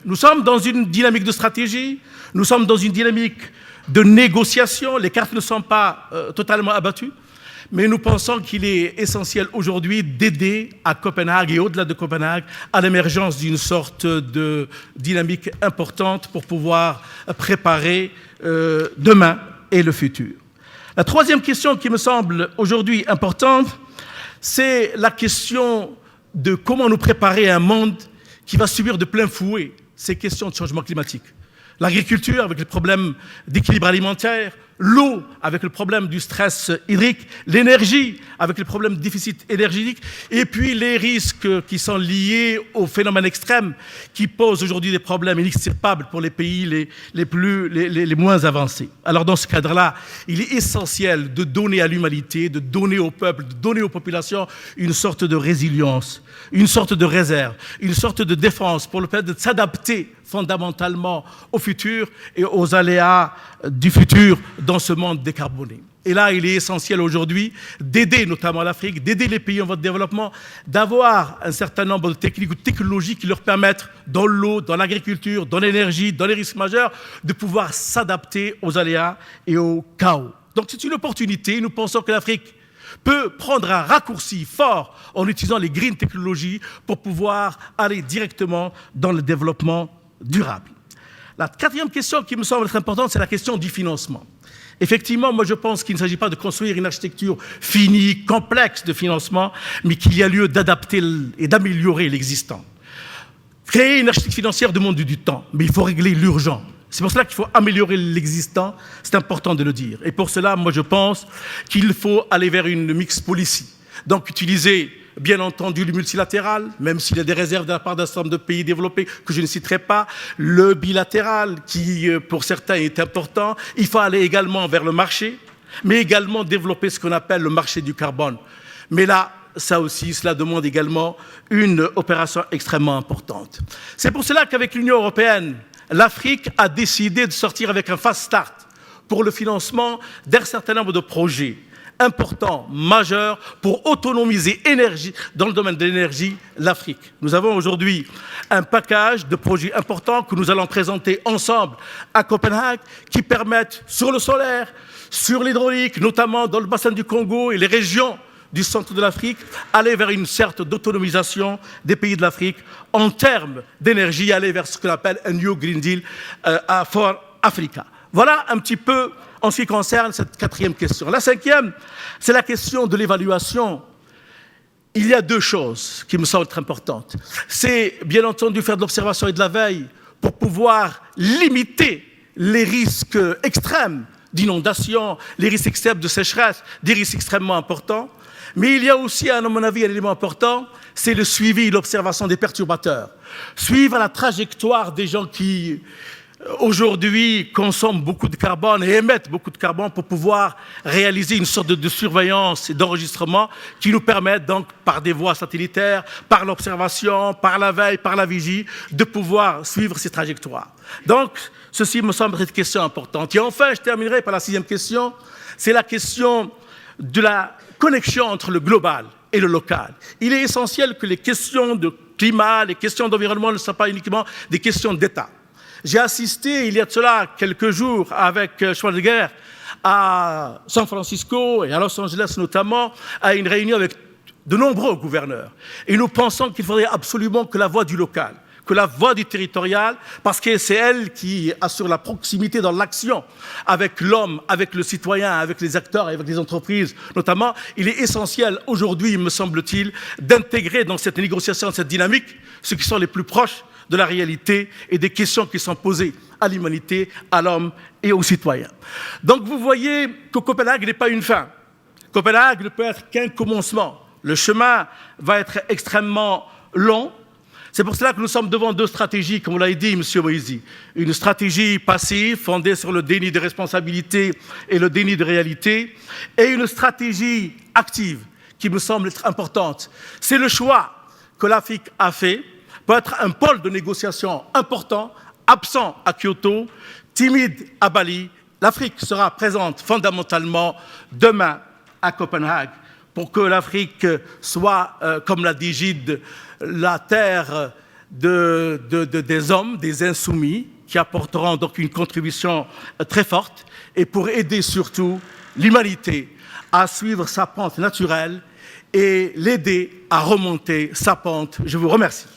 Nous sommes dans une dynamique de stratégie, nous sommes dans une dynamique de négociation, les cartes ne sont pas totalement abattues, mais nous pensons qu'il est essentiel aujourd'hui d'aider à Copenhague et au-delà de Copenhague à l'émergence d'une sorte de dynamique importante pour pouvoir préparer demain et le futur. La troisième question qui me semble aujourd'hui importante, c'est la question de comment nous préparer à un monde qui va subir de plein fouet ces questions de changement climatique. L'agriculture avec les problèmes d'équilibre alimentaire, l'eau avec le problème du stress hydrique, l'énergie avec le problème de déficit énergétique, et puis les risques qui sont liés aux phénomènes extrêmes qui posent aujourd'hui des problèmes inextirpables pour les pays les moins avancés. Alors dans ce cadre-là, il est essentiel de donner à l'humanité, de donner au peuple, de donner aux populations une sorte de résilience, une sorte de réserve, une sorte de défense pour le fait de s'adapter fondamentalement au futur et aux aléas du futur dans ce monde décarboné. Et là, il est essentiel aujourd'hui d'aider notamment l'Afrique, d'aider les pays en voie de développement, d'avoir un certain nombre de techniques ou de technologies qui leur permettent, dans l'eau, dans l'agriculture, dans l'énergie, dans les risques majeurs, de pouvoir s'adapter aux aléas et au chaos. Donc c'est une opportunité. Nous pensons que l'Afrique peut prendre un raccourci fort en utilisant les green technologies pour pouvoir aller directement dans le développement durable. La quatrième question qui me semble être importante, c'est la question du financement. Effectivement, moi je pense qu'il ne s'agit pas de construire une architecture finie, complexe de financement, mais qu'il y a lieu d'adapter et d'améliorer l'existant. Créer une architecture financière demande du temps, mais il faut régler l'urgent. C'est pour cela qu'il faut améliorer l'existant, c'est important de le dire. Et pour cela, moi je pense qu'il faut aller vers une mixed policy. Donc utiliser, bien entendu, le multilatéral, même s'il y a des réserves de la part d'un certain nombre de pays développés que je ne citerai pas, le bilatéral qui, pour certains, est important. Il faut aller également vers le marché, mais également développer ce qu'on appelle le marché du carbone. Mais là, ça aussi, cela demande également une opération extrêmement importante. C'est pour cela qu'avec l'Union européenne, l'Afrique a décidé de sortir avec un fast start pour le financement d'un certain nombre de projets importants, majeurs, pour autonomiser énergie, dans le domaine de l'énergie, l'Afrique. Nous avons aujourd'hui un package de projets importants que nous allons présenter ensemble à Copenhague qui permettent, sur le solaire, sur l'hydraulique, notamment dans le bassin du Congo et les régions du centre de l'Afrique, aller vers une sorte d'autonomisation des pays de l'Afrique en termes d'énergie, aller vers ce qu'on appelle un New Green Deal for Africa. Voilà un petit peu en ce qui concerne cette quatrième question. La cinquième, c'est la question de l'évaluation. Il y a deux choses qui me semblent très importantes. C'est bien entendu faire de l'observation et de la veille pour pouvoir limiter les risques extrêmes d'inondation, les risques extrêmes de sécheresse, des risques extrêmement importants. Mais il y a aussi, à mon avis, un élément important, c'est le suivi et l'observation des perturbateurs. Suivre la trajectoire des gens qui, aujourd'hui, consomment beaucoup de carbone et émettent beaucoup de carbone pour pouvoir réaliser une sorte de surveillance et d'enregistrement qui nous permettent donc, par des voies satellitaires, par l'observation, par la veille, par la vigie, de pouvoir suivre ces trajectoires. Donc, ceci me semble être une question importante. Et enfin, je terminerai par la sixième question, c'est la question de la connexion entre le global et le local. Il est essentiel que les questions de climat, les questions d'environnement ne soient pas uniquement des questions d'État. J'ai assisté, il y a de cela quelques jours, avec Schwarzenegger, à San Francisco et à Los Angeles notamment, à une réunion avec de nombreux gouverneurs. Et nous pensons qu'il faudrait absolument que la voix du local, que la voix du territorial, parce que c'est elle qui assure la proximité dans l'action avec l'homme, avec le citoyen, avec les acteurs et avec les entreprises notamment. Il est essentiel aujourd'hui, me semble-t-il, d'intégrer dans cette négociation, cette dynamique, ceux qui sont les plus proches de la réalité et des questions qui sont posées à l'humanité, à l'homme et aux citoyens. Donc vous voyez que Copenhague n'est pas une fin. Copenhague ne peut être qu'un commencement. Le chemin va être extrêmement long. C'est pour cela que nous sommes devant deux stratégies, comme vous l'avez dit, M. Moïse. Une stratégie passive, fondée sur le déni de responsabilité et le déni de réalité, et une stratégie active, qui me semble être importante. C'est le choix que l'Afrique a fait pour être un pôle de négociation important, absent à Kyoto, timide à Bali. L'Afrique sera présente fondamentalement demain à Copenhague, pour que l'Afrique soit, comme l'a dit Gide, la terre des hommes, des insoumis, qui apporteront donc une contribution très forte, et pour aider surtout l'humanité à suivre sa pente naturelle et l'aider à remonter sa pente. Je vous remercie.